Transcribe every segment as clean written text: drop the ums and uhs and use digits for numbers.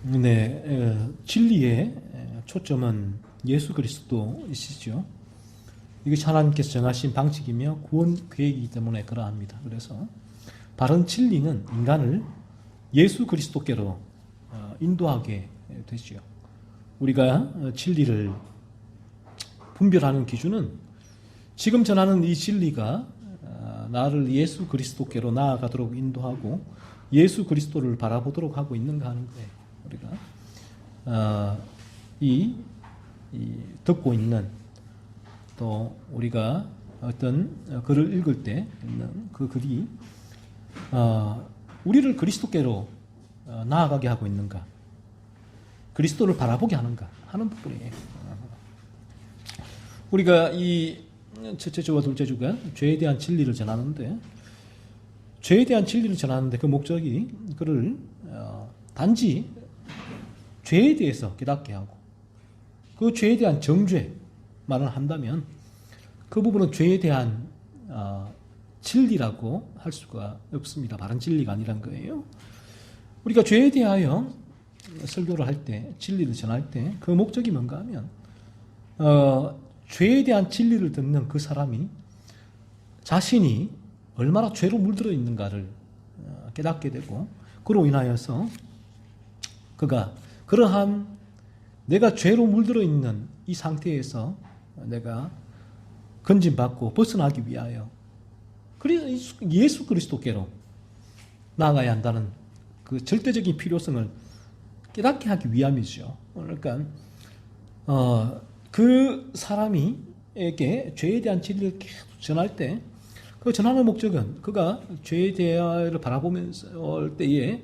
네, 진리의 초점은 예수 그리스도이시죠. 이것이 하나님께서 정하신 방식이며 구원 계획이기 때문에 그러합니다. 그래서 바른 진리는 인간을 예수 그리스도께로 인도하게 되지요. 우리가 진리를 분별하는 기준은 지금 전하는 이 진리가 나를 예수 그리스도께로 나아가도록 인도하고 예수 그리스도를 바라보도록 하고 있는가 하는 거예요. 우리가 이 듣고 있는, 또 우리가 어떤 글을 읽을 때 있는 그 글이 우리를 그리스도께로 나아가게 하고 있는가, 그리스도를 바라보게 하는가 하는 부분이에요. 우리가 이 첫째 주와 둘째 주가 죄에 대한 진리를 전하는데, 죄에 대한 진리를 전하는데 그 목적이 그를 단지 죄에 대해서 깨닫게 하고 그 죄에 대한 정죄만을 한다면 그 부분은 죄에 대한 진리라고 할 수가 없습니다. 바른 진리가 아니란 거예요. 우리가 죄에 대하여 설교를 할 때, 진리를 전할 때 그 목적이 뭔가 하면 죄에 대한 진리를 듣는 그 사람이 자신이 얼마나 죄로 물들어 있는가를 깨닫게 되고, 그로 인하여서 그가 그러한 내가 죄로 물들어 있는 이 상태에서 내가 건진받고 벗어나기 위하여 그래서 예수 그리스도께로 나아가야 한다는 그 절대적인 필요성을 깨닫게 하기 위함이죠. 그러니까 그 사람이에게 죄에 대한 진리를 계속 전할 때 그 전하는 목적은 그가 죄에 대하여를 바라보면서 올 때에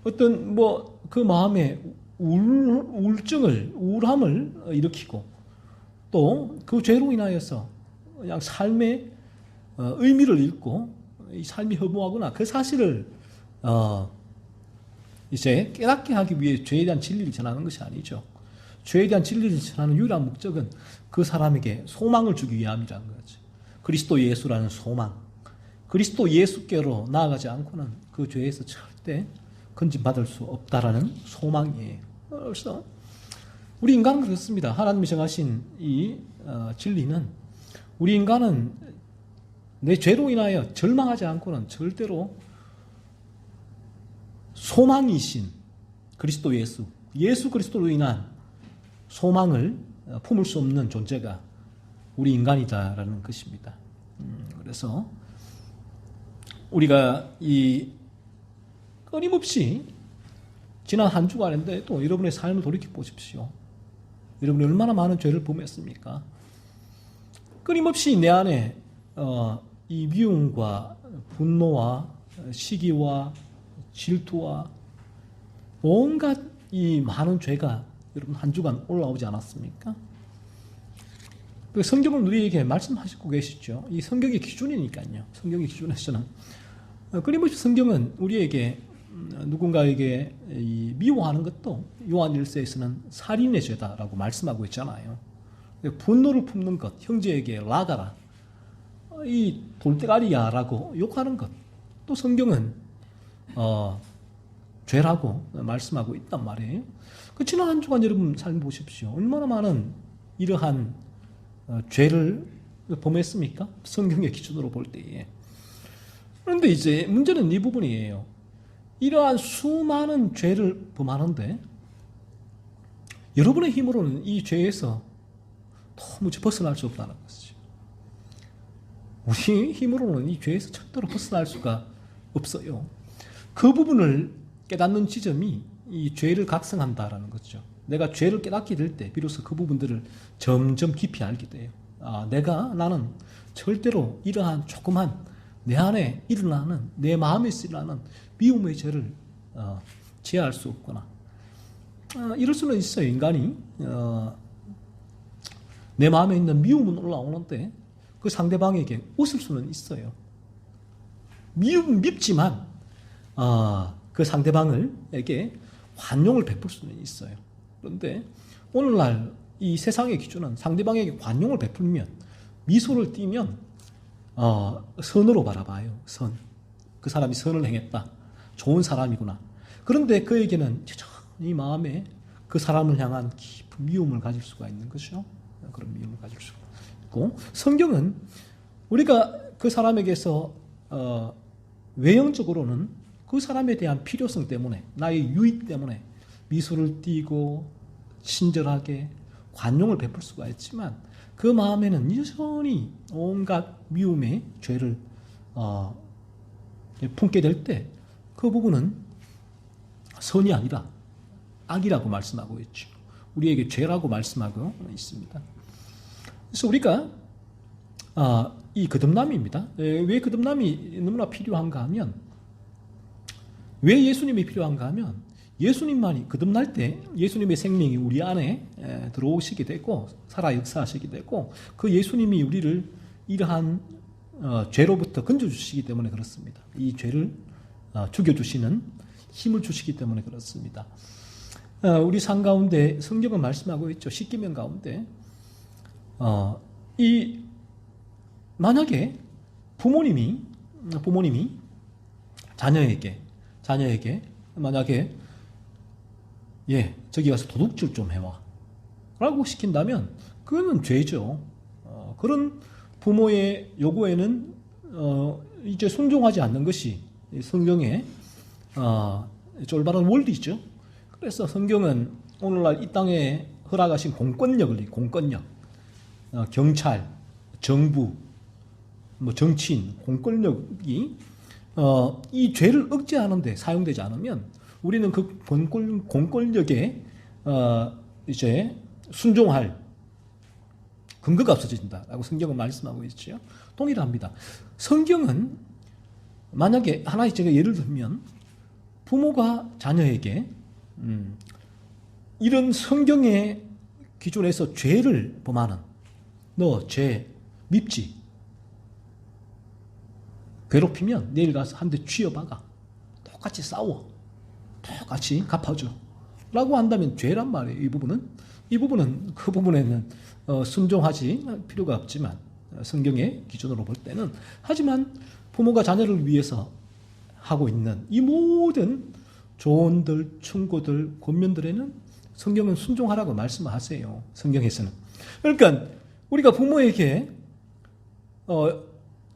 어떤 그 마음에 우울함을 일으키고, 또 그 죄로 인하여서 그냥 삶의 의미를 잃고 이 삶이 허무하구나 그 사실을 이제 깨닫게 하기 위해 죄에 대한 진리를 전하는 것이 아니죠. 죄에 대한 진리를 전하는 유일한 목적은 그 사람에게 소망을 주기 위함이라는 거죠. 그리스도 예수라는 소망, 그리스도 예수께로 나아가지 않고는 그 죄에서 절대 건진받을 수 없다라는 소망이에요. 그래서 우리 인간은 그렇습니다. 하나님이 정하신 이 진리는 우리 인간은 내 죄로 인하여 절망하지 않고는 절대로 소망이신 그리스도 예수 그리스도로 인한 소망을 품을 수 없는 존재가 우리 인간이다라는 것입니다. 그래서 우리가 이 끊임없이 지난 한 주간인데 또 여러분의 삶을 돌이켜 보십시오. 여러분이 얼마나 많은 죄를 범했습니까? 끊임없이 내 안에 이 미움과 분노와 시기와 질투와 온갖 이 많은 죄가 여러분 한 주간 올라오지 않았습니까? 성경은 우리에게 말씀하시고 계시죠. 이 성경의 기준이니까요. 성경의 기준에서는 끊임없이 성경은 우리에게 누군가에게 미워하는 것도 요한 1서에서는 살인의 죄다라고 말씀하고 있잖아요. 분노를 품는 것, 형제에게 라가라, 이 돌대가리야라고 욕하는 것, 또 성경은 죄라고 말씀하고 있단 말이에요. 그 지난 한 주간 여러분 삶 보십시오. 얼마나 많은 이러한 죄를 범했습니까? 성경의 기준으로 볼 때에. 그런데 이제 문제는 이 부분이에요. 이러한 수많은 죄를 범하는데 여러분의 힘으로는 이 죄에서 도무지 벗어날 수 없다는 것이죠. 우리 힘으로는 이 죄에서 절대로 벗어날 수가 없어요. 그 부분을 깨닫는 지점이 이 죄를 각성한다라는 거죠. 내가 죄를 깨닫게 될 때 비로소 그 부분들을 점점 깊이 알게 돼요. 나는 절대로 이러한 조그만 내 안에 일어나는, 내 마음에서 일어나는 미움의 죄를 제어할 수 없구나. 이럴 수는 있어요. 인간이 내 마음에 있는 미움은 올라오는데 그 상대방에게 웃을 수는 있어요. 밉지만 그 상대방에게 관용을 베풀 수는 있어요. 그런데 오늘날 이 세상의 기준은 상대방에게 관용을 베풀면, 미소를 띠면 선으로 바라봐요. 선. 그 사람이 선을 행했다. 좋은 사람이구나. 그런데 그에게는 여전히 마음에 그 사람을 향한 깊은 미움을 가질 수가 있는 것이죠. 그런 미움을 가질 수가 있고, 성경은 우리가 그 사람에게서 외형적으로는 그 사람에 대한 필요성 때문에, 나의 유익 때문에 미소를 띠고 친절하게 관용을 베풀 수가 있지만, 그 마음에는 여전히 온갖 미움의 죄를 품게 될 때 그 부분은 선이 아니라 악이라고 말씀하고 있죠. 우리에게 죄라고 말씀하고 있습니다. 그래서 우리가 이 거듭남입니다. 왜 거듭남이 너무나 필요한가 하면, 왜 예수님이 필요한가 하면, 예수님만이 거듭날 때 예수님의 생명이 우리 안에 들어오시게 되고 살아 역사하시게 되고, 그 예수님이 우리를 이러한 죄로부터 건져주시기 때문에 그렇습니다. 이 죄를 죽여주시는 힘을 주시기 때문에 그렇습니다. 우리 상 가운데 성경은 말씀하고 있죠. 십계명 가운데 만약에 부모님이 자녀에게 만약에 저기 가서 도둑질 좀 해와 라고 시킨다면 그거는 죄죠. 그런 부모의 요구에는 이제 순종하지 않는 것이 성경의 쫄바른 원리죠. 그래서 성경은 오늘날 이 땅에 허락하신 공권력, 경찰, 정부, 정치인, 공권력이 이 죄를 억제하는데 사용되지 않으면 우리는 그 공권력에 이제 순종할 근거가 없어진다라고 성경은 말씀하고 있죠. 동일합니다. 성경은 만약에 하나의 제가 예를 들면, 부모가 자녀에게 이런 성경의 기준에서 죄를 범하는, 너 죄 밉지, 괴롭히면 내일 가서 한 대 쥐어박아, 똑같이 싸워, 똑같이 갚아줘 라고 한다면 죄란 말이에요. 이 부분은 그 부분에는 순종하지 필요가 없지만, 성경의 기준으로 볼 때는. 하지만 부모가 자녀를 위해서 하고 있는 이 모든 조언들, 충고들, 권면들에는 성경은 순종하라고 말씀하세요. 성경에서는. 그러니까 우리가 부모에게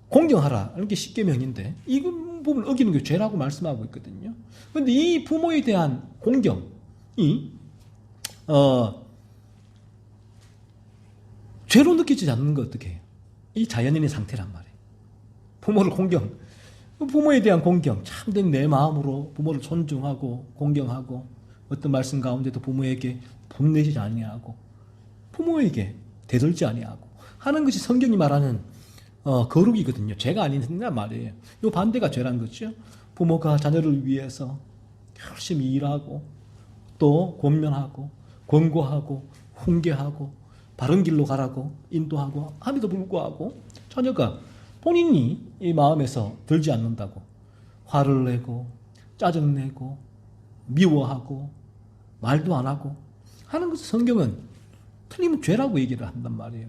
공경하라, 이게 십계명인데 이 부분을 어기는 게 죄라고 말씀하고 있거든요. 그런데 이 부모에 대한 공경이 죄로 느껴지지 않는 거 어떻게 해요? 이 자연인의 상태란 말이에요. 부모에 대한 공경, 참된 내 마음으로 부모를 존중하고 공경하고, 어떤 말씀 가운데도 부모에게 분내지 아니하고 부모에게 대들지 아니하고 하는 것이 성경이 말하는 거룩이거든요. 죄가 아닌단 말이에요. 이 반대가 죄란 거죠. 부모가 자녀를 위해서 열심히 일하고 또 권면하고 권고하고 훈계하고 바른 길로 가라고 인도하고 함에도 불구하고 자녀가 본인이 이 마음에서 들지 않는다고 화를 내고 짜증내고 미워하고 말도 안 하고 하는 것을 성경은 틀리면 죄라고 얘기를 한단 말이에요.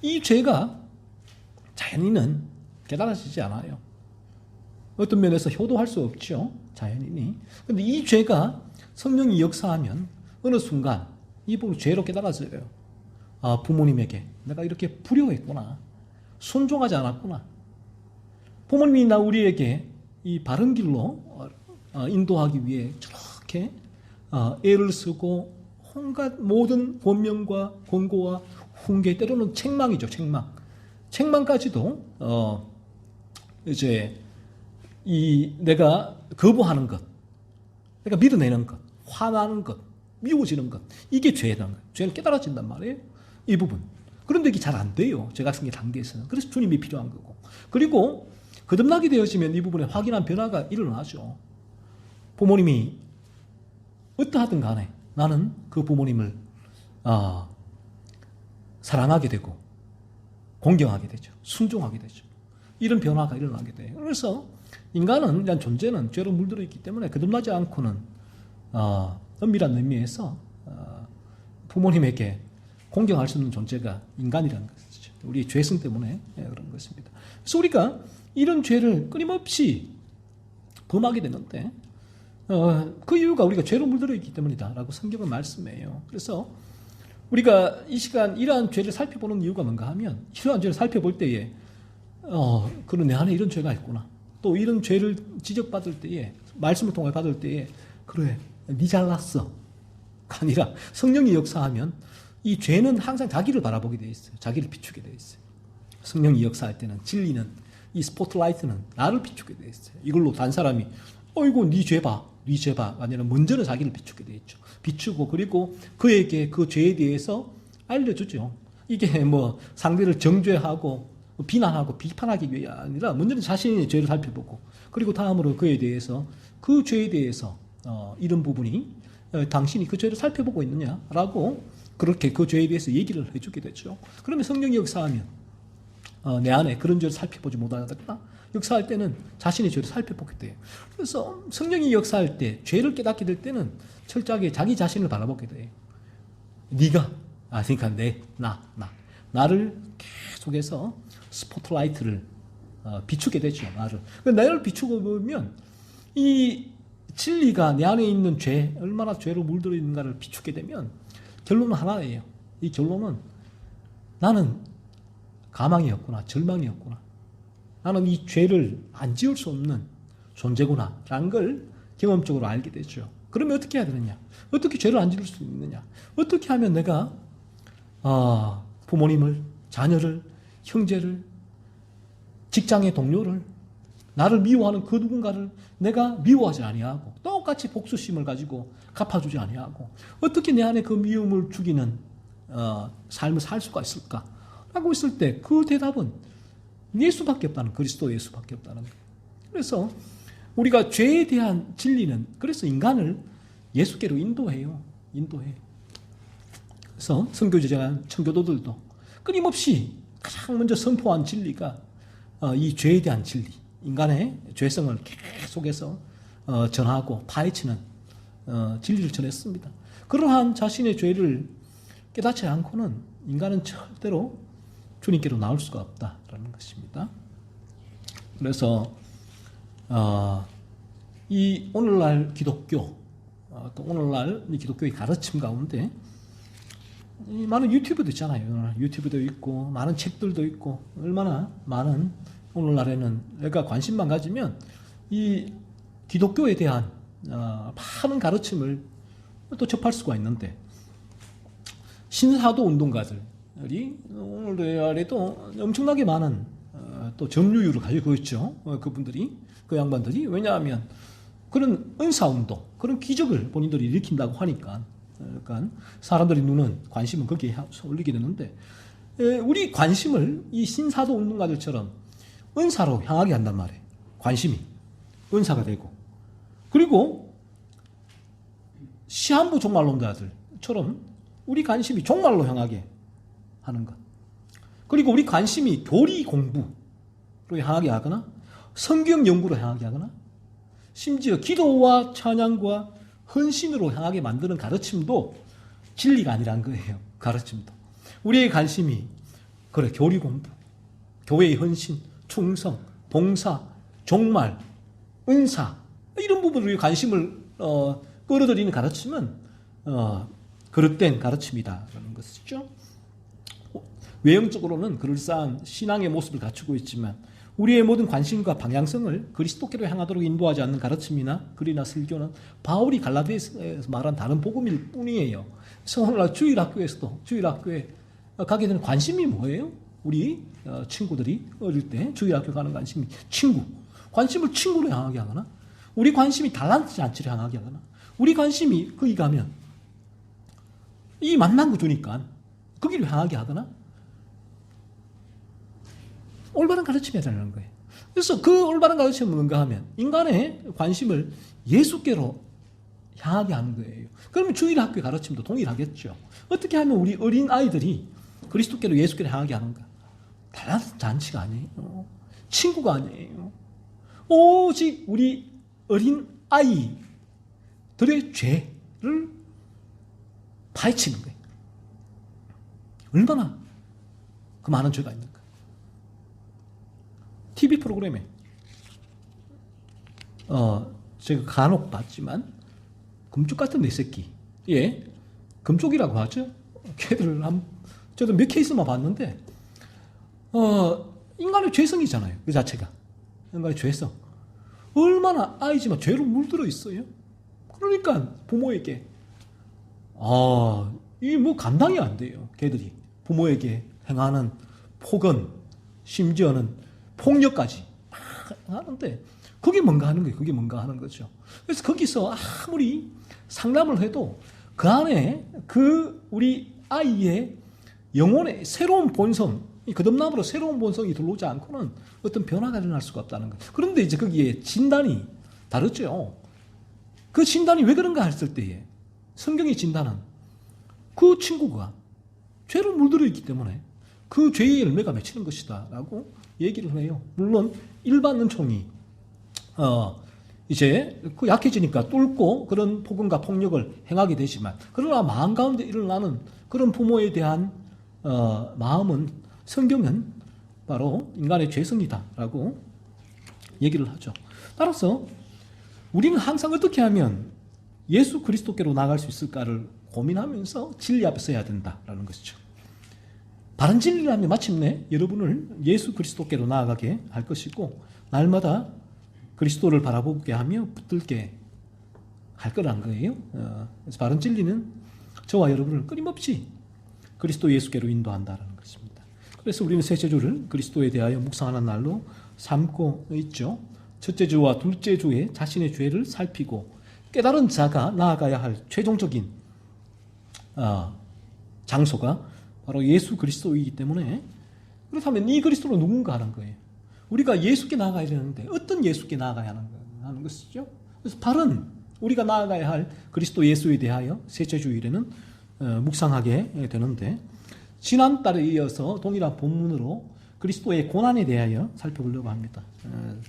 이 죄가 자연인은 깨달아지지 않아요. 어떤 면에서 효도할 수 없죠, 자연인이. 그런데 이 죄가 성령이 역사하면 어느 순간 이 부분 죄로 깨달아져요. 부모님에게 내가 이렇게 불효했구나, 순종하지 않았구나. 부모님이 우리에게 이 바른 길로 인도하기 위해 저렇게 애를 쓰고 온갖 모든 권면과 권고와 훈계, 때로는 책망이죠, 책망까지도 이제 내가 거부하는 것, 내가 밀어내는 것, 화나는 것, 미워지는 것, 이게 죄라는 거예요. 죄는 깨달아진단 말이에요, 이 부분. 그런데 이게 잘 안 돼요, 제각성의 단계에서는. 그래서 주님이 필요한 거고, 그리고 거듭나게 되어지면 이 부분에 확연한 변화가 일어나죠. 부모님이 어떠하든 간에 나는 그 부모님을 사랑하게 되고 공경하게 되죠, 순종하게 되죠. 이런 변화가 일어나게 돼요. 그래서 인간은, 이런 존재는 죄로 물들어 있기 때문에 거듭나지 않고는 엄밀한 의미에서 부모님에게 공경할 수 없는 존재가 인간이라는 것이죠. 우리의 죄성 때문에 그런 것입니다. 그래서 우리가 이런 죄를 끊임없이 범하게 되는데 그 이유가 우리가 죄로 물들어 있기 때문이다라고 성경은 말씀해요. 그래서 우리가 이 시간 이러한 죄를 살펴보는 이유가 뭔가 하면, 이러한 죄를 살펴볼 때에 그런 내 안에 이런 죄가 있구나, 또 이런 죄를 지적받을 때에, 말씀을 통해 받을 때에, 그래 니 잘났어 가 아니라 성령이 역사하면 이 죄는 항상 자기를 바라보게 돼 있어요. 자기를 비추게 돼 있어요. 성령이 역사할 때는, 진리는, 이 스포트라이트는 나를 비추게 돼 있어요. 이걸로 단 사람이 어이구 니 죄 봐, 니 죄 봐 아니라 먼저는 자기를 비추게 돼 있죠. 비추고, 그리고 그에게 그 죄에 대해서 알려주죠. 이게 뭐 상대를 정죄하고 비난하고 비판하기 위해 아니라 먼저는 자신의 죄를 살펴보고, 그리고 다음으로 그에 대해서, 그 죄에 대해서 이런 부분이 당신이 그 죄를 살펴보고 있느냐라고 그렇게 그 죄에 대해서 얘기를 해주게 되죠. 그러면 성령이 역사하면 내 안에 그런 죄를 살펴보지 못하다가 역사할 때는 자신의 죄를 살펴보게 돼요. 그래서 성령이 역사할 때, 죄를 깨닫게 될 때는 철저하게 자기 자신을 바라보게 돼요. 네가, 그러니까 나를 계속해서 스포트라이트를 비추게 되죠. 나를 비추고 보면 이 진리가 내 안에 있는 죄, 얼마나 죄로 물들어 있는가를 비추게 되면 결론은 하나예요. 이 결론은 나는 가망이었구나, 절망이었구나, 나는 이 죄를 안 지을 수 없는 존재구나 라는 걸 경험적으로 알게 되죠. 그러면 어떻게 해야 되느냐, 어떻게 죄를 안 지을 수 있느냐, 어떻게 하면 내가 부모님을, 자녀를, 형제를, 직장의 동료를, 나를 미워하는 그 누군가를 내가 미워하지 아니하고 똑같이 복수심을 가지고 갚아주지 아니하고 어떻게 내 안에 그 미움을 죽이는 삶을 살 수가 있을까 라고 했을 때 그 대답은 예수밖에 없다는, 그리스도 예수밖에 없다는 거예요. 그래서 우리가 죄에 대한 진리는, 그래서 인간을 예수께로 인도해요. 그래서 선교제자 청교도들도 끊임없이 가장 먼저 선포한 진리가 이 죄에 대한 진리, 인간의 죄성을 계속해서 전하고 파헤치는 진리를 전했습니다. 그러한 자신의 죄를 깨닫지 않고는 인간은 절대로 주님께로 나올 수가 없다라는 것입니다. 그래서 이 오늘날 기독교, 또 오늘날 이 기독교의 가르침 가운데 많은 유튜브도 있잖아요. 유튜브도 있고 많은 책들도 있고, 얼마나 많은, 오늘날에는 내가 관심만 가지면 이 기독교에 대한 많은 가르침을 또 접할 수가 있는데, 신사도 운동가들이 오늘날에도 엄청나게 많은 또 점유율을 가지고 있죠. 그분들이, 그 양반들이. 왜냐하면 그런 은사운동, 그런 기적을 본인들이 일으킨다고 하니까, 그러니까 사람들이 눈은, 관심은 거기에 올리게 되는데, 우리 관심을 이 신사도 운동가들처럼 은사로 향하게 한단 말이에요. 관심이 은사가 되고, 그리고 시한부 종말론자들처럼 우리 관심이 종말로 향하게 하는 것, 그리고 우리 관심이 교리 공부로 향하게 하거나 성경 연구로 향하게 하거나 심지어 기도와 찬양과 헌신으로 향하게 만드는 가르침도 진리가 아니란 거예요. 가르침도. 우리의 관심이 그래 교리 공부, 교회의 헌신, 충성, 봉사, 종말, 은사, 이런 부분으로 관심을 끌어들이는 가르침은 그릇된 가르침이다라는 것이죠. 외형적으로는 그럴싸한 신앙의 모습을 갖추고 있지만 우리의 모든 관심과 방향성을 그리스도께로 향하도록 인도하지 않는 가르침이나 글이나 설교는 바울이 갈라디아에서 말한 다른 복음일 뿐이에요. 그래서 오늘날 주일학교에서도, 주일학교에 가게 되는 관심이 뭐예요? 우리 친구들이 어릴 때 주일학교 가는 관심이 친구, 관심을 친구로 향하게 하거나, 우리 관심이 달란트 잔치를 향하게 하거나, 우리 관심이 거기 가면 이 만난 거 주니까 거기로 향하게 하거나, 올바른 가르침이 되는 거예요. 그래서 그 올바른 가르침은 뭔가 하면 인간의 관심을 예수께로 향하게 하는 거예요. 그러면 주일학교 가르침도 동일하겠죠. 어떻게 하면 우리 어린 아이들이 그리스도께로, 예수께로 향하게 하는가? 달란트 잔치가 아니에요. 친구가 아니에요. 오직 우리 어린 아이들의 죄를 파헤치는 거예요. 얼마나 그 많은 죄가 있는가. TV 프로그램에 제가 간혹 봤지만 금쪽 같은 내 새끼, 예, 금쪽이라고 하죠. 걔들을 저도 몇 케이스만 봤는데 인간의 죄성이잖아요. 그 자체가 인간의 죄성. 얼마나 아이지만 죄로 물들어 있어요. 그러니까 부모에게 이게 뭐 감당이 안 돼요. 걔들이 부모에게 행하는 폭언, 심지어는 폭력까지 하는데 그게 뭔가 하는 거예요. 그게 뭔가 하는 거죠. 그래서 거기서 아무리 상담을 해도 그 안에 그 우리 아이의 영혼의 새로운 본성, 거듭남으로 새로운 본성이 들어오지 않고는 어떤 변화가 일어날 수가 없다는 거예요. 그런데 이제 거기에 진단이 다르죠. 그 진단이 왜 그런가 했을 때에 성경의 진단은 그 친구가 죄로 물들어 있기 때문에 그 죄의 열매가 맺히는 것이다 라고 얘기를 해요. 물론 일반 은총이 이제 그 약해지니까 뚫고 그런 폭언과 폭력을 행하게 되지만, 그러나 마음 가운데 일어나는 그런 부모에 대한 마음은 성경은 바로 인간의 죄성이다라고 얘기를 하죠. 따라서 우리는 항상 어떻게 하면 예수 그리스도께로 나아갈 수 있을까를 고민하면서 진리 앞에 서야 된다라는 것이죠. 바른 진리를 하면 마침내 여러분을 예수 그리스도께로 나아가게 할 것이고, 날마다 그리스도를 바라보게 하며 붙들게 할 거란 거예요. 그래서 바른 진리는 저와 여러분을 끊임없이 그리스도 예수께로 인도한다는 것입니다. 그래서 우리는 셋째 주를 그리스도에 대하여 묵상하는 날로 삼고 있죠. 첫째 주와 둘째 주에 자신의 죄를 살피고 깨달은 자가 나아가야 할 최종적인 장소가 바로 예수 그리스도이기 때문에, 그렇다면 이 그리스도는 누군가 하는 거예요. 우리가 예수께 나아가야 되는데 어떤 예수께 나아가야 하는 것이죠. 그래서 바른 우리가 나아가야 할 그리스도 예수에 대하여 셋째 주일에는 묵상하게 되는데, 지난달에 이어서 동일한 본문으로 그리스도의 고난에 대하여 살펴보려고 합니다.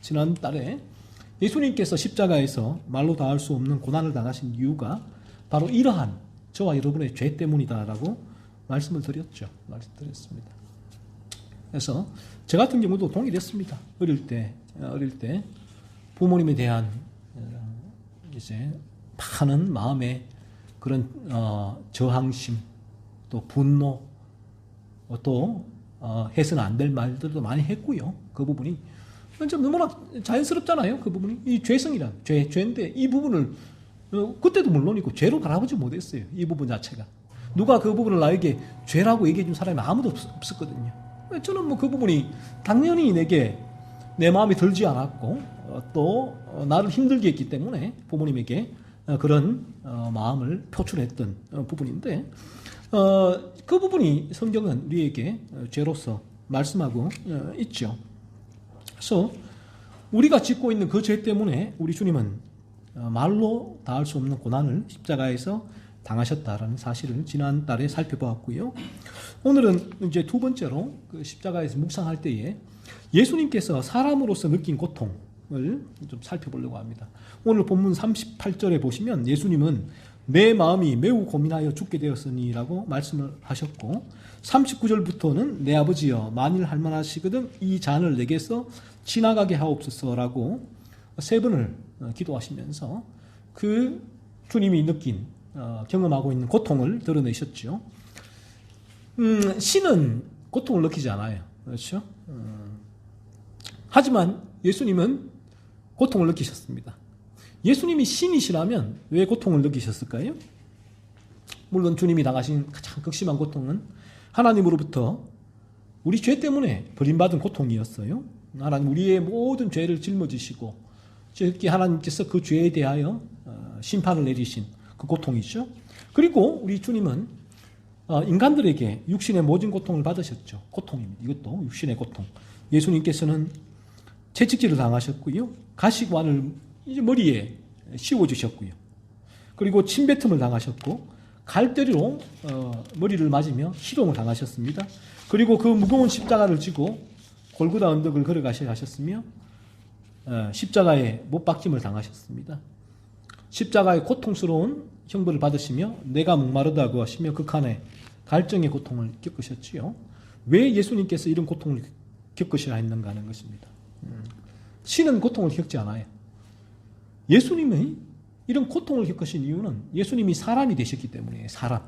지난달에 예수님께서 십자가에서 말로 다할 수 없는 고난을 당하신 이유가 바로 이러한 저와 여러분의 죄 때문이다라고 말씀을 드렸습니다. 그래서 저 같은 경우도 동일했습니다. 어릴 때 부모님에 대한 이제 많은 마음의 그런 저항심, 또 분노, 또 해서는 안 될 말들도 많이 했고요. 그 부분이 좀 너무나 자연스럽잖아요. 그 부분이 이 죄성이란 죄인데 이 부분을 그때도 물론이고 죄로 바라보지 못했어요. 이 부분 자체가 누가 그 부분을 나에게 죄라고 얘기해 준 사람이 아무도 없었거든요. 저는 뭐 그 부분이 당연히 내 마음에 들지 않았고 또 나를 힘들게 했기 때문에 부모님에게 그런 마음을 표출했던 부분인데, 그 부분이 성경은 우리에게 죄로서 말씀하고 있죠. 그래서 우리가 짓고 있는 그 죄 때문에 우리 주님은 말로 다할 수 없는 고난을 십자가에서 당하셨다라는 사실을 지난달에 살펴보았고요. 오늘은 이제 두 번째로 그 십자가에서 묵상할 때에 예수님께서 사람으로서 느낀 고통을 좀 살펴보려고 합니다. 오늘 본문 38절에 보시면 예수님은 내 마음이 매우 고민하여 죽게 되었으니라고 말씀을 하셨고, 39절부터는 내 아버지여 만일 할만하시거든 이 잔을 내게서 지나가게 하옵소서라고 세 번을 기도하시면서 그 주님이 느낀 경험하고 있는 고통을 드러내셨죠. 신은 고통을 느끼지 않아요. 그렇죠? 하지만 예수님은 고통을 느끼셨습니다. 예수님이 신이시라면 왜 고통을 느끼셨을까요? 물론 주님이 당하신 가장 극심한 고통은 하나님으로부터 우리 죄 때문에 버림받은 고통이었어요. 하나님 우리의 모든 죄를 짊어지시고 특히 하나님께서 그 죄에 대하여 심판을 내리신 그 고통이죠. 그리고 우리 주님은 인간들에게 육신의 모든 고통을 받으셨죠. 고통입니다. 이것도 육신의 고통. 예수님께서는 채찍질을 당하셨고요. 가시관을 이제 머리에 씌워주셨고요. 그리고 침뱉음을 당하셨고 갈대리로 머리를 맞으며 희롱을 당하셨습니다. 그리고 그 무거운 십자가를 지고 골고다 언덕을 걸어가셔야 하셨으며 십자가에 못 박힘을 당하셨습니다. 십자가의 고통스러운 형벌을 받으시며 내가 목마르다고 하시며 극한의 갈증의 고통을 겪으셨지요. 왜 예수님께서 이런 고통을 겪으셔야 했는가 하는 것입니다. 신은 고통을 겪지 않아요. 예수님이 이런 고통을 겪으신 이유는 예수님이 사람이 되셨기 때문이에요. 사람.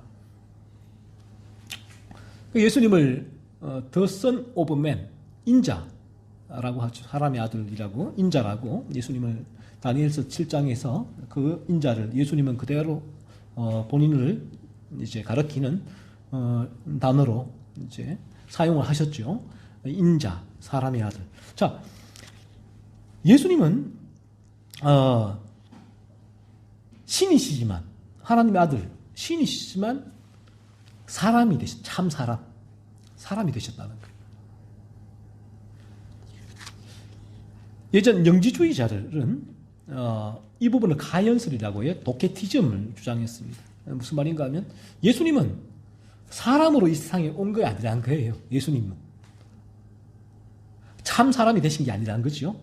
예수님을 The Son of Man, 인자라고 하죠. 사람의 아들이라고, 인자라고 예수님을 다니엘서 7장에서 그 인자를 예수님은 그대로 본인을 이제 가리키는 단어로 이제 사용을 하셨죠. 인자, 사람의 아들. 자, 예수님은 신이시지만, 하나님의 아들, 신이시지만 사람이 되셨, 참 사람이 되셨다는 거예요. 예전 영지주의자들은 이 부분을 가연설이라고 해요. 도케티즘을 주장했습니다. 무슨 말인가 하면 예수님은 사람으로 이 세상에 온 게 아니라는 거예요. 예수님은 참 사람이 되신 게 아니라는 거죠.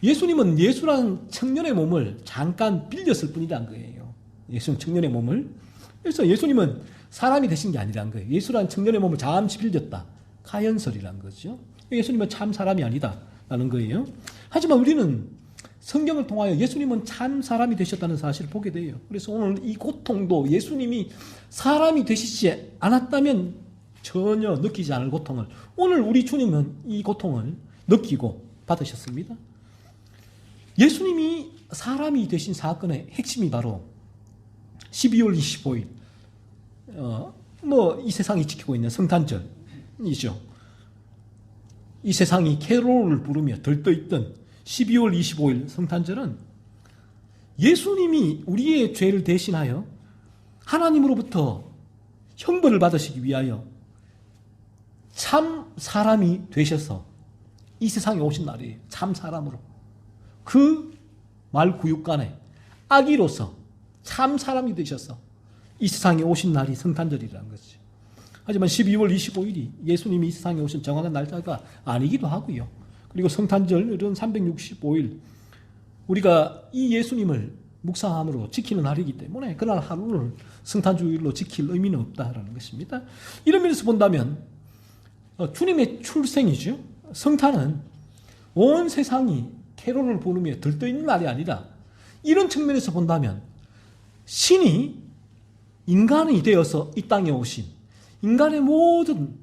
예수님은 예수라는 청년의 몸을 잠깐 빌렸을 뿐이라는 거예요. 예수는 청년의 몸을. 그래서 예수님은 사람이 되신 게 아니라는 거예요. 예수라는 청년의 몸을 잠시 빌렸다. 가연설이라는 거죠. 예수님은 참 사람이 아니다라는 거예요. 하지만 우리는 성경을 통하여 예수님은 참 사람이 되셨다는 사실을 보게 돼요. 그래서 오늘 이 고통도 예수님이 사람이 되시지 않았다면 전혀 느끼지 않을 고통을 오늘 우리 주님은 이 고통을 느끼고 받으셨습니다. 예수님이 사람이 되신 사건의 핵심이 바로 12월 25일 이 세상이 지키고 있는 성탄절이죠. 이 세상이 캐롤을 부르며 들떠있던 12월 25일 성탄절은 예수님이 우리의 죄를 대신하여 하나님으로부터 형벌을 받으시기 위하여 참 사람이 되셔서 이 세상에 오신 날이에요. 참 사람으로. 그 말구육간에 아기로서 참 사람이 되셔서 이 세상에 오신 날이 성탄절이라는 거죠. 하지만 12월 25일이 예수님이 이 세상에 오신 정확한 날짜가 아니기도 하고요. 그리고 성탄절은 365일 우리가 이 예수님을 묵상함으로 지키는 날이기 때문에 그날 하루를 성탄주일로 지킬 의미는 없다라는 것입니다. 이런 면에서 본다면 주님의 출생이죠. 성탄은 온 세상이 캐롤을 부르며 들떠있는 날이 아니라 이런 측면에서 본다면 신이 인간이 되어서 이 땅에 오신 인간의 모든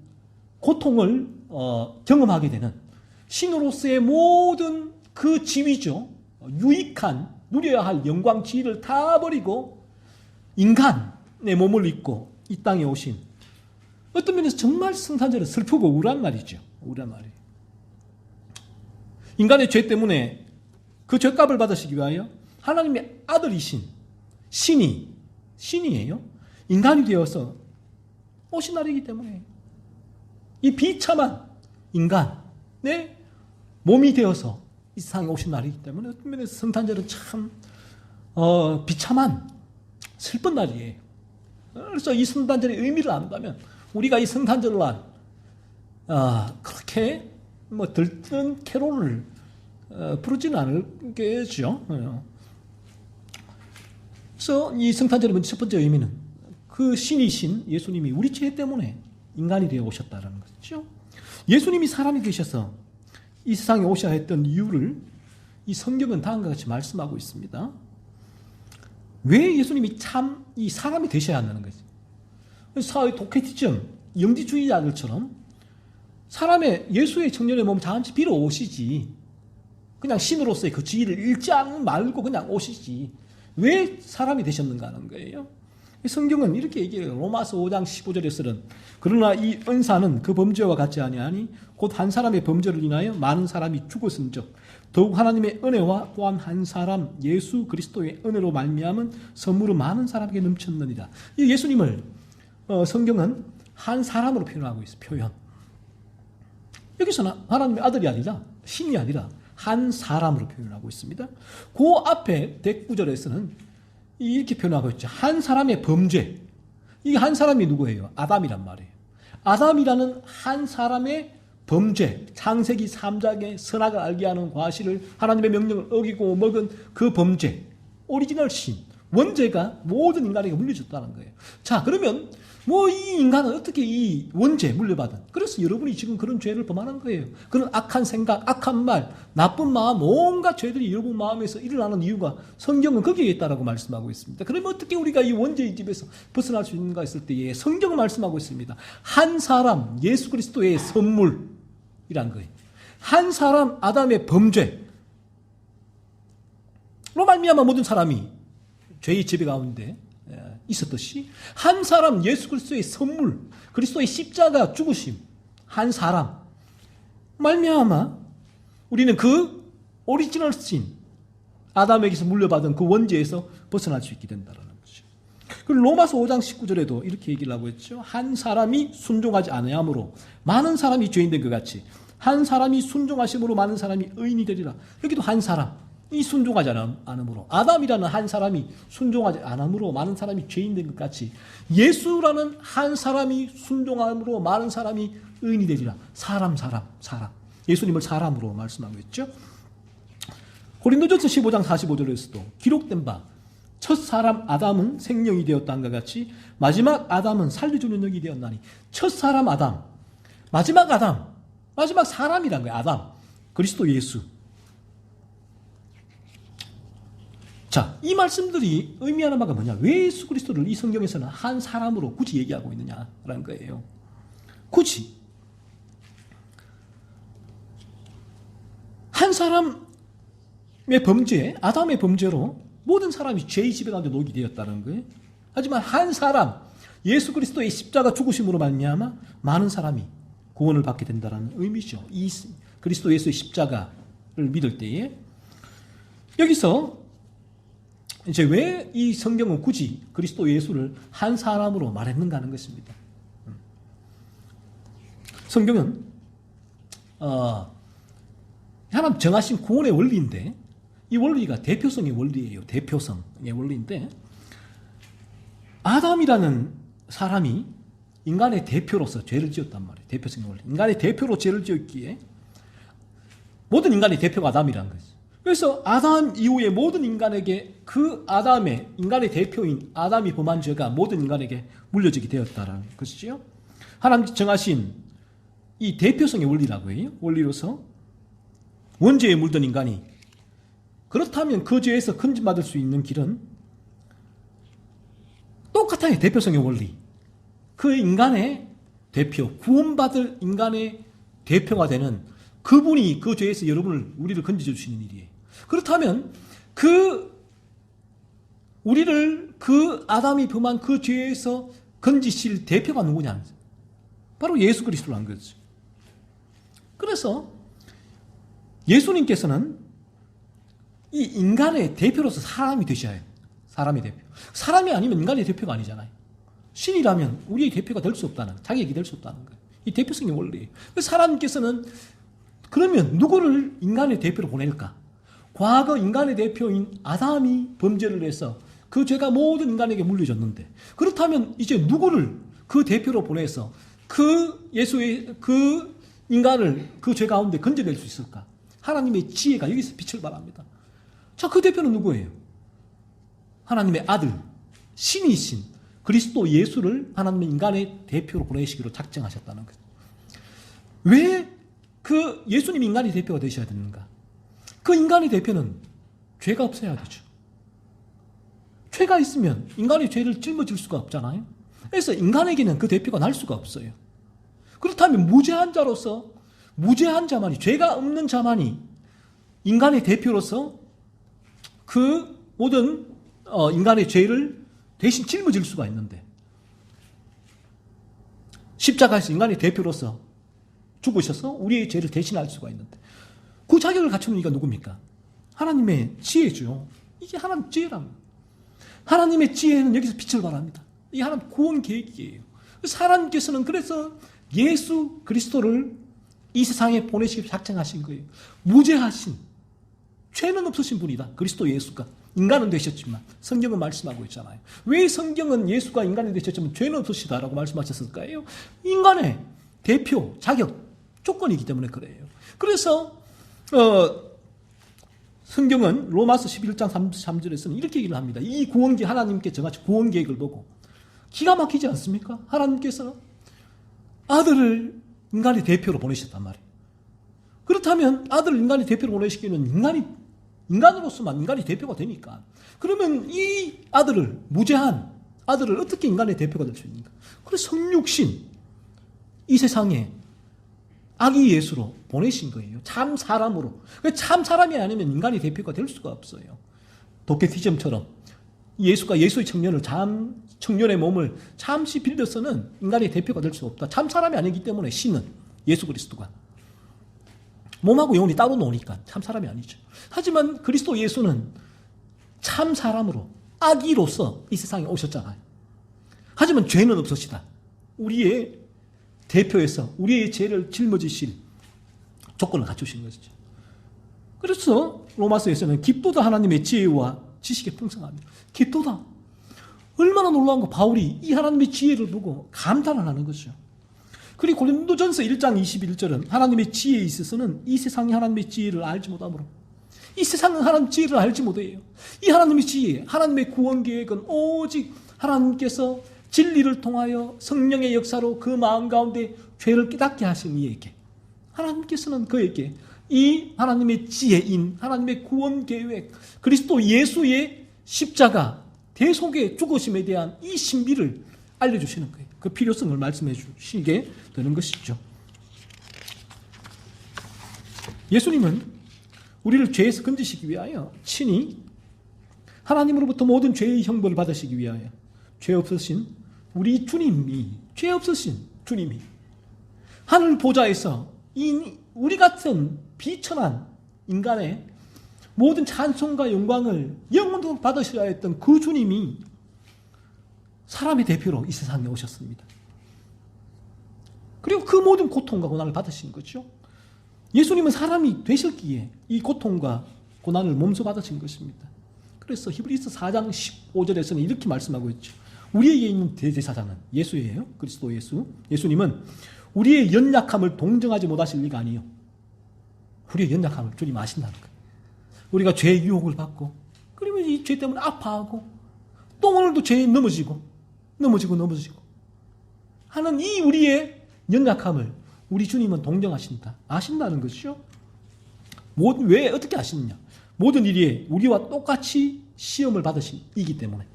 고통을 경험하게 되는 신으로서의 모든 그 지위죠. 유익한 누려야 할 영광 지위를 다 버리고 인간의 몸을 입고 이 땅에 오신 어떤 면에서 정말 성탄절은 슬프고 우울한 날이죠. 우울한 날이에요. 인간의 죄 때문에 그 죄값을 받으시기 위하여 하나님의 아들이신 신이에요. 인간이 되어서 오신 날이기 때문에 이 비참한 인간의 몸이 되어서 이 세상에 오신 날이기 때문에 어떤 면에서 성탄절은 참 비참한 슬픈 날이에요. 그래서 이 성탄절의 의미를 안다면 우리가 이 성탄절날 그렇게 들뜬 캐롤을 부르지는 않을겠죠. 그래서 이 성탄절의 첫 번째 의미는 그 신이신 예수님이 우리 죄 때문에 인간이 되어 오셨다는 거죠. 예수님이 사람이 되셔서 이 세상에 오셔야 했던 이유를 이 성경은 다음과 같이 말씀하고 있습니다. 왜 예수님이 참 이 사람이 되셔야 한다는 거지. 사회 도케티즘, 영지주의자들처럼 예수의 청년의 몸 잠시 빌어 오시지. 그냥 신으로서의 그 지위를 잃지 말고 그냥 오시지. 왜 사람이 되셨는가 하는 거예요. 성경은 이렇게 얘기해요. 로마서 5장 15절에서는 그러나 이 은사는 그 범죄와 같지 아니하니 곧 한 사람의 범죄를 인하여 많은 사람이 죽었은즉 더욱 하나님의 은혜와 또한 한 사람 예수 그리스도의 은혜로 말미암은 선물은 많은 사람에게 넘쳤느니라. 이 예수님을 성경은 한 사람으로 표현하고 있어요. 표현. 여기서는 하나님의 아들이 아니라 신이 아니라 한 사람으로 표현하고 있습니다. 그 앞에 대구절에서는 이렇게 표현하고 있죠. 한 사람의 범죄. 이 한 사람이 누구예요? 아담이란 말이에요. 아담이라는 한 사람의 범죄, 창세기 3장의 선악을 알게 하는 과실을 하나님의 명령을 어기고 먹은 그 범죄, 오리지널 신, 원죄가 모든 인간에게 물려졌다는 거예요. 자, 그러면 이 인간은 어떻게 이 원죄 물려받은? 그래서 여러분이 지금 그런 죄를 범하는 거예요. 그런 악한 생각, 악한 말, 나쁜 마음, 온갖 죄들이 여러분 마음에서 일어나는 이유가 성경은 거기에 있다라고 말씀하고 있습니다. 그러면 어떻게 우리가 이 원죄의 집에서 벗어날 수 있는가 했을 때에 성경은 말씀하고 있습니다. 한 사람 예수 그리스도의 선물이란 거예요. 한 사람 아담의 범죄로 말미암아 모든 사람이 죄의 지배 가운데 있었듯이 한 사람 예수 그리스도의 선물, 그리스도의 십자가 죽으심, 한 사람 말미암아 우리는 그 오리지널 신 아담에게서 물려받은 그 원죄에서 벗어날 수 있게 된다는 거죠. 그리고 로마서 5장 19절에도 이렇게 얘기를 하고 있죠. 한 사람이 순종하지 아니함으로 많은 사람이 죄인 된 것 같이 한 사람이 순종하심으로 많은 사람이 의인이 되리라. 여기도 한 사람이 순종하지 않음으로, 아담이라는 한 사람이 순종하지 않음으로 많은 사람이 죄인 된 것 같이 예수라는 한 사람이 순종함으로 많은 사람이 의인이 되리라. 사람. 예수님을 사람으로 말씀하고 있죠. 고린도전서 15장 45절에서도 기록된 바 첫 사람 아담은 생명이 되었다는 것 같이 마지막 아담은 살려주는 영이 되었나니, 첫 사람 아담, 마지막 사람이란 거예요. 아담, 그리스도 예수. 자, 이 말씀들이 의미하는 바가 뭐냐? 왜 예수 그리스도를 이 성경에서는 한 사람으로 굳이 얘기하고 있느냐라는 거예요. 굳이 한 사람의 범죄, 아담의 범죄로 모든 사람이 죄의 지배 가운데 녹이 되었다는 거예요. 하지만 한 사람, 예수 그리스도의 십자가 죽으심으로 말미암아 많은 사람이 구원을 받게 된다는 의미죠. 이 그리스도 예수의 십자가를 믿을 때에 여기서 이제 왜 이 성경은 굳이 그리스도 예수를 한 사람으로 말했는가 하는 것입니다. 성경은 하나님 정하신 구원의 원리인데 이 원리가 대표성의 원리예요. 대표성의 원리인데 아담이라는 사람이 인간의 대표로서 죄를 지었단 말이에요. 대표성의 원리. 인간의 대표로 죄를 지었기에 모든 인간의 대표가 아담이라는 거죠. 그래서 아담 이후에 모든 인간에게 그 인간의 대표인 아담이 범한 죄가 모든 인간에게 물려지게 되었다는 것이죠. 하나님 정하신 이 대표성의 원리라고 해요. 원리로서 원죄에 물든 인간이 그렇다면 그 죄에서 건진받을 수 있는 길은 똑같아요. 대표성의 원리. 그 인간의 대표, 구원받을 인간의 대표가 되는 그분이 그 죄에서 우리를 건져 주시는 일이에요. 그렇다면 우리를 그 아담이 범한 그 죄에서 건지실 대표가 누구냐? 바로 예수 그리스도라는 거죠. 그래서 예수님께서는 이 인간의 대표로서 사람이 되셔야 해요. 사람의 대표. 사람이 아니면 인간의 대표가 아니잖아요. 신이라면 우리의 대표가 될 수 없다는, 자기에게 될 수 없다는 거예요. 이 대표성의 원리예요. 그래서 하나님께서는 그러면 누구를 인간의 대표로 보낼까? 과거 인간의 대표인 아담이 범죄를 해서 그 죄가 모든 인간에게 물려졌는데, 그렇다면 이제 누구를 그 대표로 보내서 그 인간을 그 죄 가운데 건져낼 수 있을까? 하나님의 지혜가 여기서 빛을 발합니다. 자, 그 대표는 누구예요? 하나님의 아들, 신이신 그리스도 예수를 하나님의 인간의 대표로 보내시기로 작정하셨다는 거죠. 왜 그 예수님 인간의 대표가 되셔야 되는가? 그 인간의 대표는 죄가 없어야 되죠. 죄가 있으면 인간의 죄를 짊어질 수가 없잖아요. 그래서 인간에게는 그 대표가 날 수가 없어요. 그렇다면 무죄한 자만이, 죄가 없는 자만이 인간의 대표로서 그 모든 인간의 죄를 대신 짊어질 수가 있는데, 십자가에서 인간의 대표로서 죽으셔서 우리의 죄를 대신할 수가 있는데, 그 자격을 갖추는 이가 누굽니까? 하나님의 지혜죠. 이게 하나님 지혜랍니다. 하나님의 지혜는 여기서 빛을 발합니다. 이게 하나님 구원 계획이에요. 그래서 하나님께서는 그래서 예수 그리스도를 이 세상에 보내시기 작정하신 거예요. 무죄하신, 죄는 없으신 분이다. 그리스도 예수가. 인간은 되셨지만 성경은 말씀하고 있잖아요. 왜 성경은 예수가 인간이 되셨지만 죄는 없으시다라고 말씀하셨을까요? 인간의 대표, 자격, 조건이기 때문에 그래요. 그래서 성경은 로마서 11장 33절에서는 이렇게 얘기를 합니다. 이 구원계 하나님께 저같이 구원 계획을 보고 기가 막히지 않습니까? 하나님께서 아들을 인간의 대표로 보내셨단 말이에요. 그렇다면 아들을 인간의 대표로 보내시기는 인간으로서만 인간의 대표가 되니까, 그러면 이 아들을, 무죄한 아들을 어떻게 인간의 대표가 될 수 있는가? 그래서 성육신, 이 세상에 아기 예수로 보내신 거예요. 참 사람으로. 참 사람이 아니면 인간의 대표가 될 수가 없어요. 도케티즘처럼 예수가 예수의 청년의 몸을 잠시 빌려서는 인간의 대표가 될 수 없다. 참 사람이 아니기 때문에 신은, 예수 그리스도가 몸하고 영혼이 따로 노니까 참 사람이 아니죠. 하지만 그리스도 예수는 참 사람으로, 아기로서 이 세상에 오셨잖아요. 하지만 죄는 없으시다. 우리의 대표에서 우리의 죄를 짊어지실 조건을 갖추신 것이죠. 그래서 로마서에서는 깊도다 하나님의 지혜와 지식의 풍성함이다. 깊도다. 얼마나 놀라운 거. 바울이 이 하나님의 지혜를 보고 감탄을 하는 거죠. 그리고 고린도전서 1장 21절은 하나님의 지혜에 있어서는 이 세상이 하나님의 지혜를 알지 못하므로, 이 세상은 하나님의 지혜를 알지 못해요. 이 하나님의 지혜, 하나님의 구원 계획은 오직 하나님께서 진리를 통하여 성령의 역사로 그 마음 가운데 죄를 깨닫게 하신 이에게, 하나님께서는 그에게 이 하나님의 지혜인 하나님의 구원 계획, 그리스도 예수의 십자가 대속의 죽으심에 대한 이 신비를 알려주시는 거예요. 그 필요성을 말씀해 주시게 되는 것이죠. 예수님은 우리를 죄에서 건지시기 위하여 친히 하나님으로부터 모든 죄의 형벌을 받으시기 위하여 죄 없으신 우리 주님이, 죄 없으신 주님이 하늘 보좌에서 우리 같은 비천한 인간의 모든 찬송과 영광을 영원토록 받으셔야 했던 그 주님이 사람의 대표로 이 세상에 오셨습니다. 그리고 그 모든 고통과 고난을 받으신 거죠. 예수님은 사람이 되셨기에 이 고통과 고난을 몸소 받으신 것입니다. 그래서 히브리서 4장 15절에서는 이렇게 말씀하고 있죠. 우리에게 있는 대제사장은 예수예요. 그리스도 예수. 예수님은 우리의 연약함을 동정하지 못하실 리가 아니에요. 우리의 연약함을 주님 아신다는 거예요. 우리가 죄의 유혹을 받고, 그러면 이 죄 때문에 아파하고, 또 오늘도 죄에 넘어지고 하는 이 우리의 연약함을 우리 주님은 동정하신다, 아신다는 것이죠. 왜 어떻게 아시느냐? 모든 일에 우리와 똑같이 시험을 받으신 이기 때문에.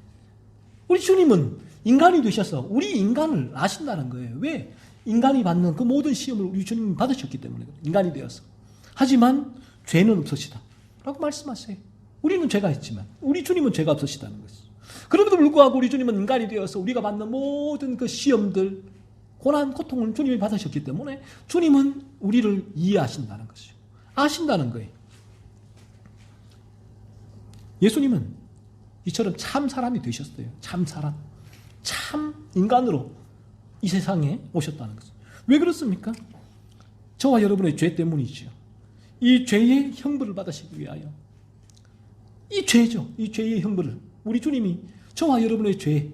우리 주님은 인간이 되셔서 우리 인간을 아신다는 거예요. 왜? 인간이 받는 그 모든 시험을 우리 주님이 받으셨기 때문에, 인간이 되어서. 하지만 죄는 없으시다 라고 말씀하세요. 우리는 죄가 있지만 우리 주님은 죄가 없으시다는 것이죠. 그럼에도 불구하고 우리 주님은 인간이 되어서 우리가 받는 모든 그 시험들, 고난, 고통을 주님이 받으셨기 때문에 주님은 우리를 이해하신다는 것이죠. 아신다는 거예요. 예수님은 이처럼 참 사람이 되셨어요. 참 사람, 참 인간으로 이 세상에 오셨다는 것이죠. 왜 그렇습니까? 저와 여러분의 죄 때문이죠. 이 죄의 형벌을 받으시기 위하여, 이 죄죠. 이 죄의 형벌을 우리 주님이 저와 여러분의 죄의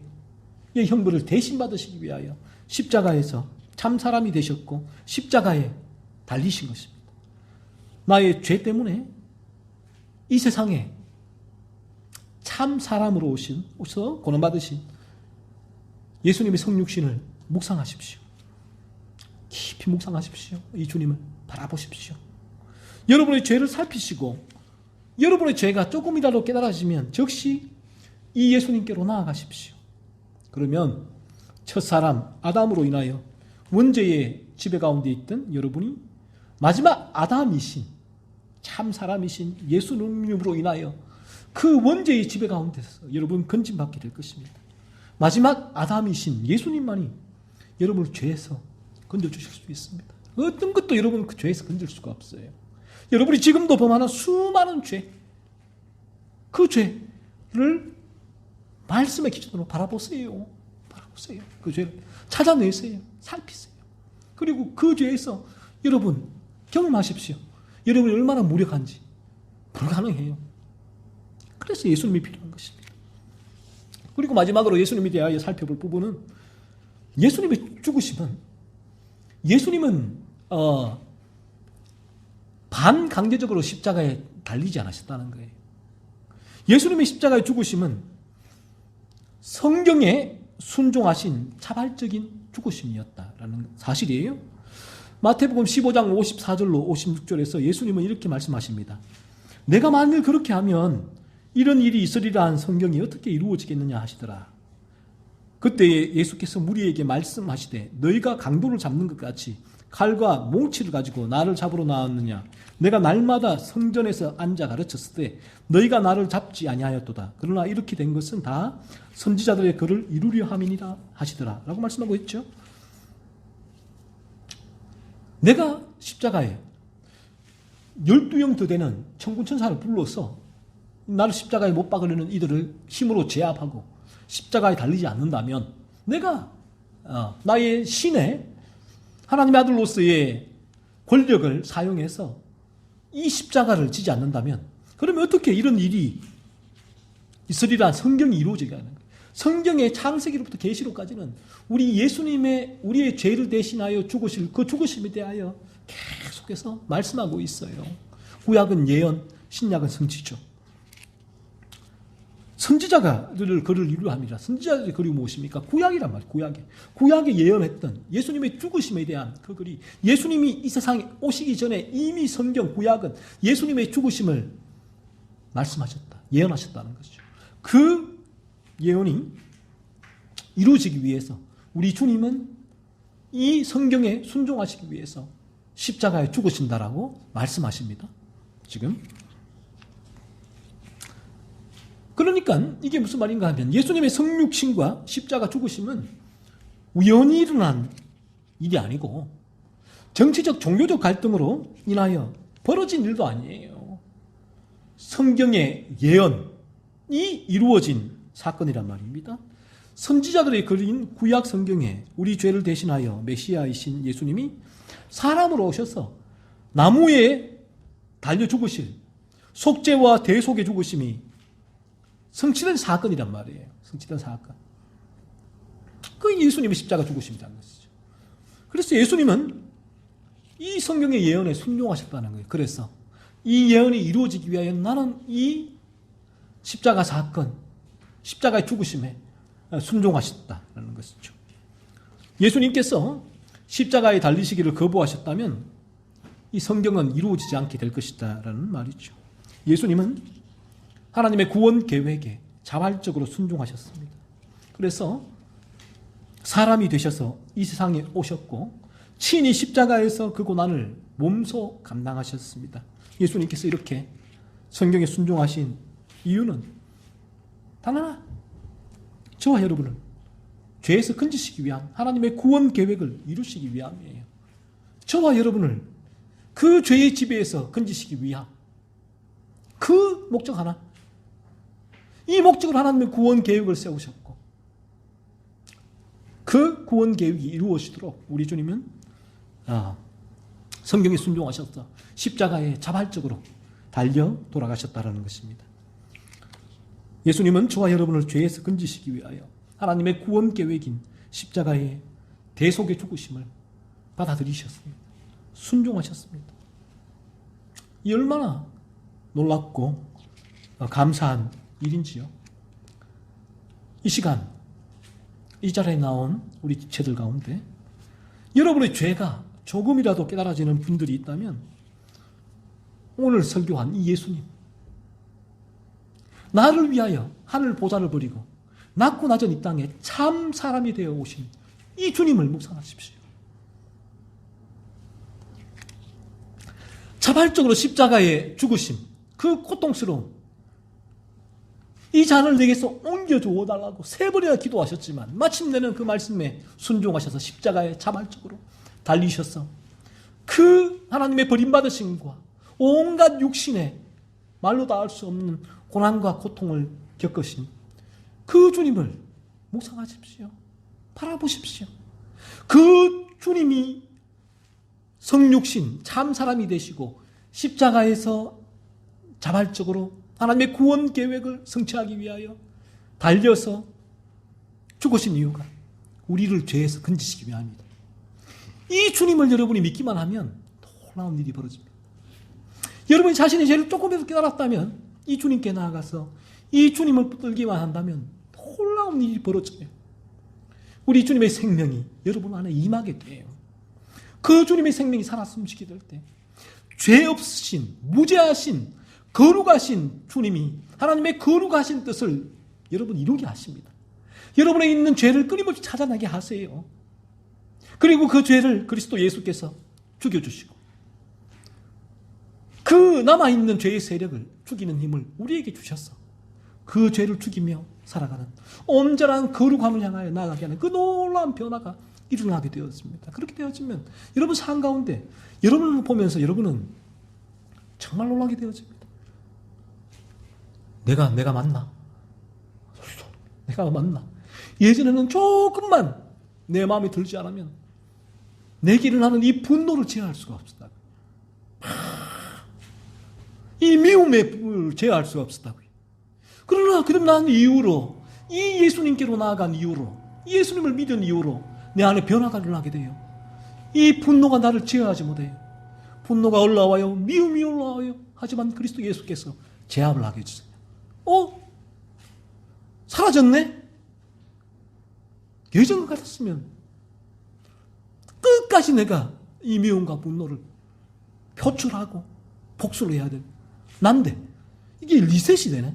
형벌을 대신 받으시기 위하여 십자가에서 참 사람이 되셨고 십자가에 달리신 것입니다. 나의 죄 때문에 이 세상에 참 사람으로 오셔서 고난받으신 예수님의 성육신을 묵상하십시오. 깊이 묵상하십시오. 이 주님을 바라보십시오. 여러분의 죄를 살피시고 여러분의 죄가 조금이라도 깨달아지면 즉시 이 예수님께로 나아가십시오. 그러면 첫사람 아담으로 인하여 원죄의 지배 가운데 있던 여러분이 마지막 아담이신 참 사람이신 예수님으로 인하여 그 원죄의 지배 가운데서 여러분 건진받게 될 것입니다. 마지막 아담이신 예수님만이 여러분을 죄에서 건져주실 수 있습니다. 어떤 것도 여러분 그 죄에서 건질 수가 없어요. 여러분이 지금도 범하는 수많은 죄, 그 죄를 말씀의 기준으로 바라보세요. 그 죄를 찾아내세요. 살피세요. 그리고 그 죄에서 여러분 경험하십시오. 여러분이 얼마나 무력한지. 불가능해요. 그래서 예수님이 필요한 것입니다. 그리고 마지막으로 예수님에 대하여 살펴볼 부분은, 예수님의 죽으심은, 예수님은 반강제적으로 십자가에 달리지 않으셨다는 거예요. 예수님의 십자가의 죽으심은 성경에 순종하신 자발적인 죽으심이었다라는 사실이에요. 마태복음 15장 54절로 56절에서 예수님은 이렇게 말씀하십니다. 내가 만일 그렇게 하면 이런 일이 있으리라 한 성경이 어떻게 이루어지겠느냐 하시더라. 그때 예수께서 무리에게 말씀하시되 너희가 강도를 잡는 것 같이 칼과 몽치를 가지고 나를 잡으러 나왔느냐. 내가 날마다 성전에서 앉아 가르쳤을 때 너희가 나를 잡지 아니하였도다. 그러나 이렇게 된 것은 다 선지자들의 글을 이루려 함이니라 하시더라 라고 말씀하고 있죠. 내가 십자가에 12형 더 되는 천군천사를 불러서 나를 십자가에 못 박으려는 이들을 힘으로 제압하고 십자가에 달리지 않는다면 내가 나의 신의 하나님의 아들로서의 권력을 사용해서 이 십자가를 지지 않는다면 그러면 어떻게 이런 일이 있으리란 성경이 이루어지게 하는 거예요. 성경의 창세기로부터 계시록까지는 우리 예수님의 우리의 죄를 대신하여 죽으실 그 죽으심에 대하여 계속해서 말씀하고 있어요. 구약은 예언, 신약은 성취죠. 선지자들을 글을 이루려 합니다. 선지자들의 글이 무엇입니까? 구약이란 말이에요. 구약에 예언했던 예수님의 죽으심에 대한 그 글이 예수님이 이 세상에 오시기 전에 이미 성경 구약은 예수님의 죽으심을 말씀하셨다. 예언하셨다는 것이죠. 그 예언이 이루어지기 위해서 우리 주님은 이 성경에 순종하시기 위해서 십자가에 죽으신다라고 말씀하십니다. 지금 그러니까 이게 무슨 말인가 하면 예수님의 성육신과 십자가 죽으심은 우연히 일어난 일이 아니고 정치적 종교적 갈등으로 인하여 벌어진 일도 아니에요. 성경의 예언이 이루어진 사건이란 말입니다. 선지자들의 글인 구약 성경에 우리 죄를 대신하여 메시아이신 예수님이 사람으로 오셔서 나무에 달려 죽으실 속죄와 대속의 죽으심이 성취된 사건이란 말이에요. 성취된 사건. 그 예수님의 십자가 죽으심이라는 것이죠. 그래서 예수님은 이 성경의 예언에 순종하셨다는 거예요. 그래서 이 예언이 이루어지기 위하여 나는 이 십자가 사건, 십자가의 죽으심에 순종하셨다는 것이죠. 예수님께서 십자가에 달리시기를 거부하셨다면 이 성경은 이루어지지 않게 될 것이다라는 말이죠. 예수님은 하나님의 구원 계획에 자발적으로 순종하셨습니다. 그래서 사람이 되셔서 이 세상에 오셨고 친히 십자가에서 그 고난을 몸소 감당하셨습니다. 예수님께서 이렇게 성경에 순종하신 이유는 단 하나, 저와 여러분을 죄에서 건지시기 위한 하나님의 구원 계획을 이루시기 위함이에요. 저와 여러분을 그 죄의 지배에서 건지시기 위함. 그 목적 하나. 이 목적을 하나님의 구원 계획을 세우셨고 그 구원 계획이 이루어지도록 우리 주님은 성경에 순종하셔서 십자가에 자발적으로 달려 돌아가셨다는 것입니다. 예수님은 저와 여러분을 죄에서 건지시기 위하여 하나님의 구원 계획인 십자가의 대속의 죽으심을 받아들이셨습니다. 순종하셨습니다. 이 얼마나 놀랍고 감사한 일인지요. 이 시간 이 자리에 나온 우리 지체들 가운데 여러분의 죄가 조금이라도 깨달아지는 분들이 있다면 오늘 설교한 이 예수님, 나를 위하여 하늘 보좌를 버리고 낮고 낮은 이 땅에 참 사람이 되어 오신 이 주님을 묵상하십시오. 자발적으로 십자가에 죽으심, 그 고통스러움, 이 잔을 내게서 옮겨주어 달라고 세 번이나 기도하셨지만 마침내는 그 말씀에 순종하셔서 십자가에 자발적으로 달리셔서 그 하나님의 버림받으심과 온갖 육신의 말로 다 할 수 없는 고난과 고통을 겪으신 그 주님을 묵상하십시오. 바라보십시오. 그 주님이 성육신 참 사람이 되시고 십자가에서 자발적으로 하나님의 구원 계획을 성취하기 위하여 달려서 죽으신 이유가 우리를 죄에서 건지시기 위함입니다. 이 주님을 여러분이 믿기만 하면 놀라운 일이 벌어집니다. 여러분이 자신의 죄를 조금이라도 깨달았다면 이 주님께 나아가서 이 주님을 붙들기만 한다면 놀라운 일이 벌어져요. 우리 주님의 생명이 여러분 안에 임하게 돼요. 그 주님의 생명이 살아 숨쉬게 될 때 죄 없으신 무죄하신 거룩하신 주님이 하나님의 거룩하신 뜻을 여러분 이루게 하십니다. 여러분에 있는 죄를 끊임없이 찾아나게 하세요. 그리고 그 죄를 그리스도 예수께서 죽여주시고 그 남아있는 죄의 세력을 죽이는 힘을 우리에게 주셔서 그 죄를 죽이며 살아가는 온전한 거룩함을 향하여 나아가게 하는 그 놀라운 변화가 일어나게 되었습니다. 그렇게 되어지면 여러분 삶 가운데 여러분을 보면서 여러분은 정말 놀라게 되어집니다. 내가 맞나? 내가 맞나? 예전에는 조금만 내 마음에 들지 않으면 내게 일어나는 이 분노를 제어할 수가 없었다. 이 미움의 불을 제어할 수가 없었다고요. 그러나 그럼 난 이후로 이 예수님께로 나아간 이후로 이 예수님을 믿은 이후로 내 안에 변화가 일어나게 돼요. 이 분노가 나를 제어하지 못해요. 분노가 올라와요. 미움이 올라와요. 하지만 그리스도 예수께서 제압을 하게 해주세요. 사라졌네? 예전 같았으면 끝까지 내가 이 미움과 분노를 표출하고 복수를 해야 돼. 난데 이게 리셋이 되네.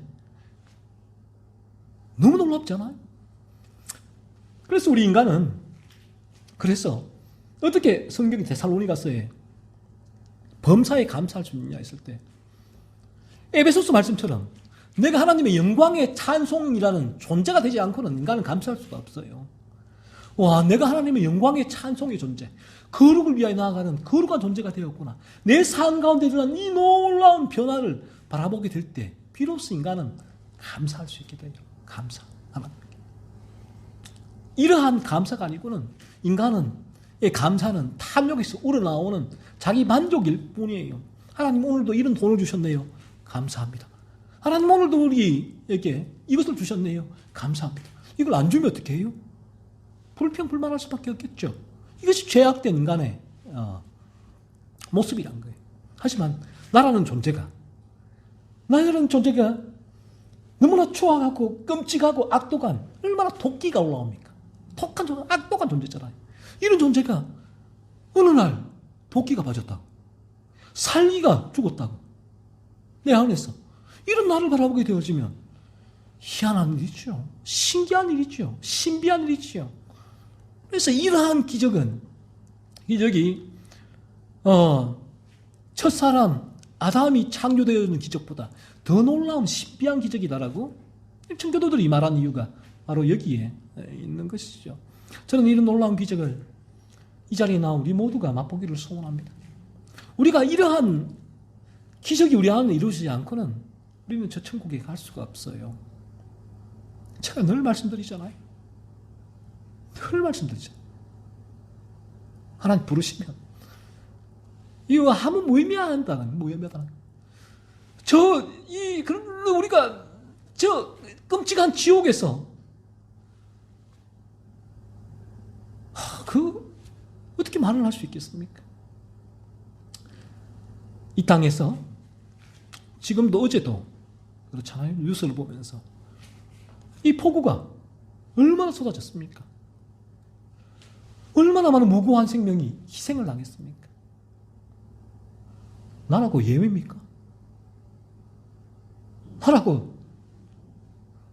너무 놀랍지 않아요? 그래서 우리 인간은 그래서 어떻게 성경이 데살로니가서에 범사에 감사할 수 있느냐 했을 때 에베소서 말씀처럼 내가 하나님의 영광의 찬송이라는 존재가 되지 않고는 인간은 감사할 수가 없어요. 와, 내가 하나님의 영광의 찬송의 존재, 거룩을 위하여 나아가는 거룩한 존재가 되었구나. 내 삶 가운데 일어난 이 놀라운 변화를 바라보게 될 때 비로소 인간은 감사할 수 있게 돼요. 감사. 하나님께. 이러한 감사가 아니고는 인간은 이 감사는 탐욕에서 우러나오는 자기 만족일 뿐이에요. 하나님 오늘도 이런 돈을 주셨네요. 감사합니다. 하나님 오늘도 우리에게 이것을 주셨네요. 감사합니다. 이걸 안 주면 어떻게 해요? 불평불만할 수밖에 없겠죠. 이것이 죄악된 인간의 모습이란 거예요. 하지만 나라는 존재가 너무나 초라하고 끔찍하고 악독한 얼마나 도끼가 올라옵니까? 악독한 존재잖아요. 이런 존재가 어느 날 도끼가 빠졌다고, 살기가 죽었다고, 내 안에서 이런 나를 바라보게 되어지면 희한한 일이죠. 신기한 일이죠. 신비한 일이죠. 그래서 이러한 기적이 첫사람 아담이 창조되어지는 기적보다 더 놀라운 신비한 기적이다라고 청교도들이 말한 이유가 바로 여기에 있는 것이죠. 저는 이런 놀라운 기적을 이 자리에 나온 우리 모두가 맛보기를 소원합니다. 우리가 이러한 기적이 우리 안에 이루어지지 않고는 우리는 저 천국에 갈 수가 없어요. 제가 늘 말씀드리잖아요. 하나님 부르시면 이거 하면 무의미하다는 우리가 저 끔찍한 지옥에서 어떻게 말을 할 수 있겠습니까? 이 땅에서 지금도 어제도 그렇잖아요. 뉴스를 보면서 이 폭우가 얼마나 쏟아졌습니까? 얼마나 많은 무고한 생명이 희생을 당했습니까? 나라고 예외입니까?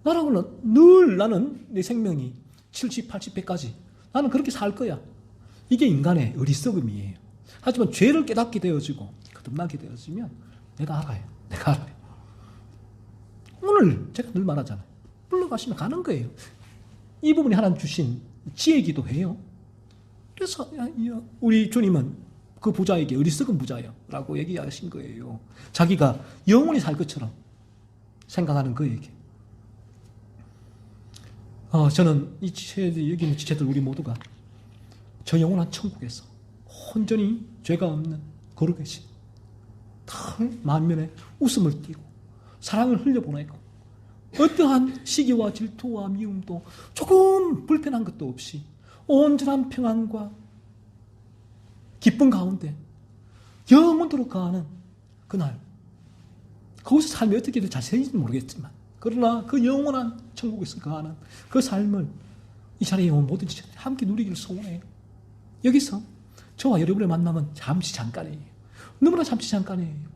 나라고는 늘 나는 내 생명이 70, 80, 100까지 나는 그렇게 살 거야. 이게 인간의 어리석음이에요. 하지만 죄를 깨닫게 되어지고 거듭나게 되어지면 내가 알아요. 오늘 제가 늘 말하잖아요. 불러가시면 가는 거예요. 이 부분이 하나님 주신 지혜이기도 해요. 그래서 우리 주님은 그 부자에게 어리석은 부자야라고 얘기하신 거예요. 자기가 영원히 살 것처럼 생각하는 그에게. 저는 여기 있는 지체들 우리 모두가 저 영원한 천국에서 온전히 죄가 없는 거룩하신 만면에 웃음을 띠고 사랑을 흘려보내고 어떠한 시기와 질투와 미움도 조금 불편한 것도 없이 온전한 평안과 기쁨 가운데 영원토록 가는 그날 거기서 삶이 어떻게 자세히는 모르겠지만 그러나 그 영원한 천국에서 거하는 그 삶을 이 자리에 온 모든 지체들이 함께 누리기를 소원해요. 여기서 저와 여러분의 만남은 잠시 잠깐이에요. 너무나 잠시 잠깐이에요.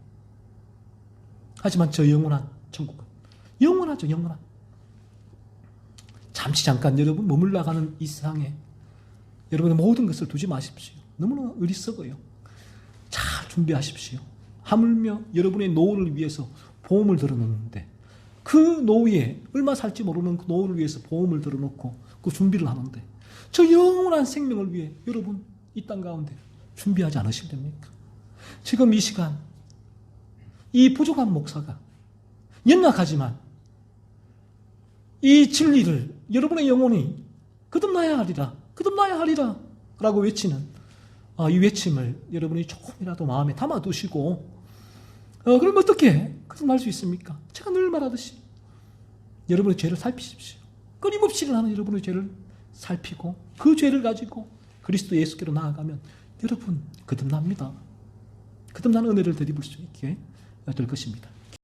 하지만 저 영원한 천국은 영원하죠. 영원한. 잠시 잠깐 여러분 머물러가는 이 세상에 여러분의 모든 것을 두지 마십시오. 너무나 어리석어요. 잘 준비하십시오. 하물며 여러분의 노후를 위해서 보험을 들어놓는데 그 노후에 얼마 살지 모르는 그 노후를 위해서 보험을 들어놓고 그 준비를 하는데 저 영원한 생명을 위해 여러분 이 땅 가운데 준비하지 않으시면 됩니까? 지금 이 시간 이 부족한 목사가 연약하지만 이 진리를 여러분의 영혼이 거듭나야 하리라 거듭나야 하리라 라고 외치는 이 외침을 여러분이 조금이라도 마음에 담아두시고 그럼 어떻게 거듭날 수 있습니까? 제가 늘 말하듯이 여러분의 죄를 살피십시오. 끊임없이 일어나는 여러분의 죄를 살피고 그 죄를 가지고 그리스도 예수께로 나아가면 여러분 거듭납니다. 거듭나는 은혜를 드리볼 수 있게 될 것입니다.